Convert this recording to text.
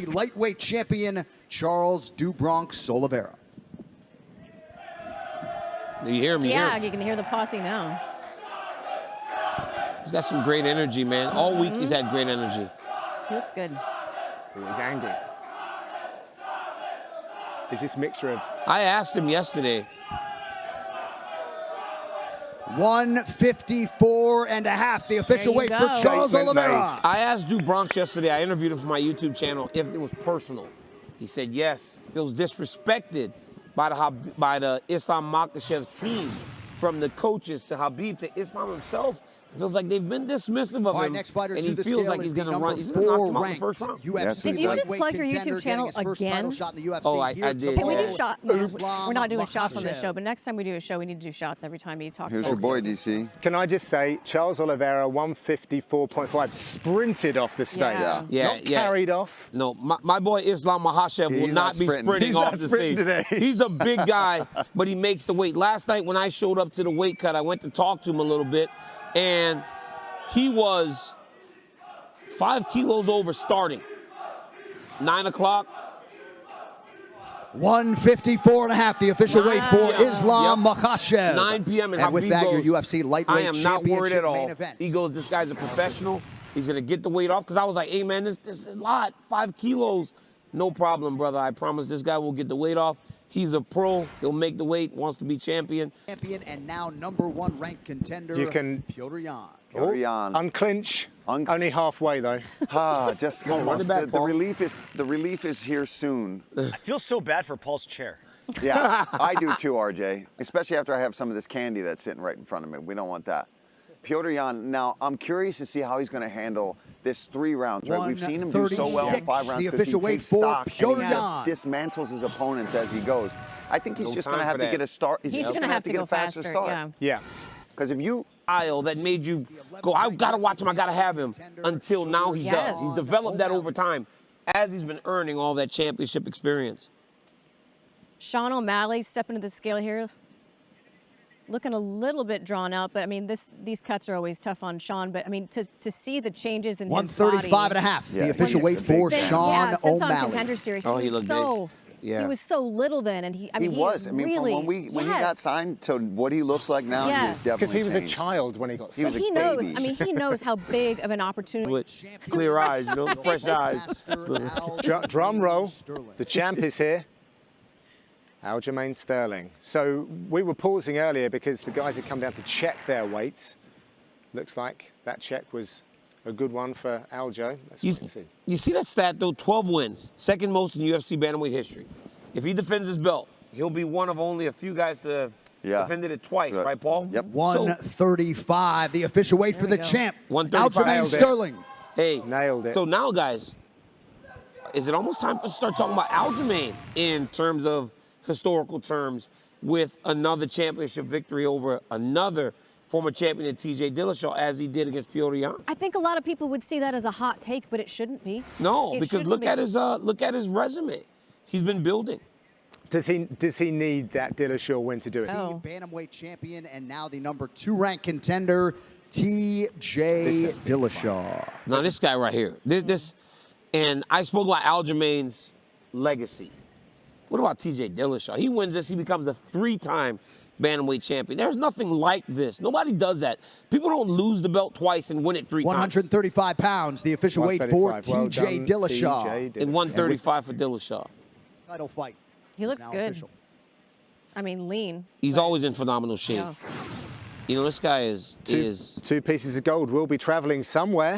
UFC lightweight champion Charles "Do Bronx" Oливейра. Do you hear him? Yeah, you can hear the posse now. He's got some great energy, man. All week he's had great energy. He looks good. He was angry. Is this mixture of... I asked him yesterday. 154.5, the official weight for Charles Oливeyra. I asked Do Bronx yesterday, I interviewed him for my YouTube channel, if it was personal. He said yes. Feels disrespected by the Ислам Махачев team, from the coaches to Habib to Islam himself. It feels like they've been dismissive of him, next fighter and to he the feels scale like he's is the going to run. He's number going to knock 4 him out in the ranked first round. UFC Did you just plug your YouTube channel again? Oh, I did. Can we do Yeah. shots? We're not doing shots on this show, but next time we do a show, we need to do shots every time he talks. Here's your boy, DC. Can I just say, Charles Oливeyra, 154.5, sprinted off the stage. Not carried off. No, my boy Ислам Махачев will not be sprinting off the stage. Today. He's a big guy, but he makes the weight. Last night when I showed up to the weight cut, I went to talk to him a little bit, and he was 5 kilos over starting. 9 o'clock. 154.5, the official weight for Ислам Махачев. 9 p.m. And with that, your UFC lightweight I am not worried at all. main event. He goes, this guy's a professional. He's going to get the weight off. Because I was like, hey, man, this is a lot. 5 kilos. No problem, brother. I promise this guy will get the weight off. He's a pro. He'll make the weight, wants to be champion. Champion and now #1 ranked contender, You can... Pёtr Yan. Pёtr Yan. Unclinch. Only halfway, though. Just the relief is here soon. I feel so bad for Paul's chair. Yeah, I do too, RJ. Especially after I have some of this candy that's sitting right in front of me. We don't want that. Pёtr Yan, now I'm curious to see how he's going to handle this 3 rounds, right? We've seen him do so well in 5 rounds because he takes stock and he just dismantles his opponents as he goes. I think he's just going to have to get a start. He's just going to have to get a faster start. Yeah. Because if you... That made you go, I got to watch him, I got to have him, until now he does. He's developed that over time as he's been earning all that championship experience. Şon O'Malley stepping to the scale here. Looking a little bit drawn out, but I mean, these cuts are always tough on Şon. But I mean, to see the changes in his body. 135.5, the official weight for Şon since on O'Malley. Contender Series, Oh, he looked so, big. he was so little then, and he was. I mean, really, from when he got signed to what he looks like now, he's definitely because he was changed. a child when he got signed. So he knows. I mean, he knows how big of an opportunity. With clear eyes, you know, fresh eyes. Drum roll. The champ is here. Alджамейн Stерлинг. So we were pausing earlier because the guys had come down to check their weights. Looks like that check was a good one for Aljo. Let's wait and see. You see that stat, though? 12 wins. Second most in UFC bantamweight history. If he defends his belt, he'll be one of only a few guys to have defended it twice, right, Paul? Yep. 135, the official weight for the champ, 135. Alджamейн Stерлинг. Hey, nailed it. So now, guys, is it almost time to start talking about Alджamейн in terms of historical terms, with another championship victory over another former champion, Ti Джей Dillashоу, as he did against Pёtr Yan? I think a lot of people would see that as a hot take, but it shouldn't be. No, because look at his resume. He's been building. Does he need that Dillashоу win to do it? Bantamweight champion and now the #2 ranked contender, Ti Джей Dillashоу. Now this guy right here, and I spoke about Alджамейn's legacy. What about Ti Джей Dillashоу? He wins this, he becomes a 3-time bantamweight champion. There's nothing like this. Nobody does that. People don't lose the belt twice and win it 3 times. 135 pounds, the official weight for Ti Джей Dillashоw. And 135 for Dillashоw. Title fight. He looks good. I mean, lean. He's always in phenomenal shape. You know, this guy is... Two pieces of gold will be traveling somewhere.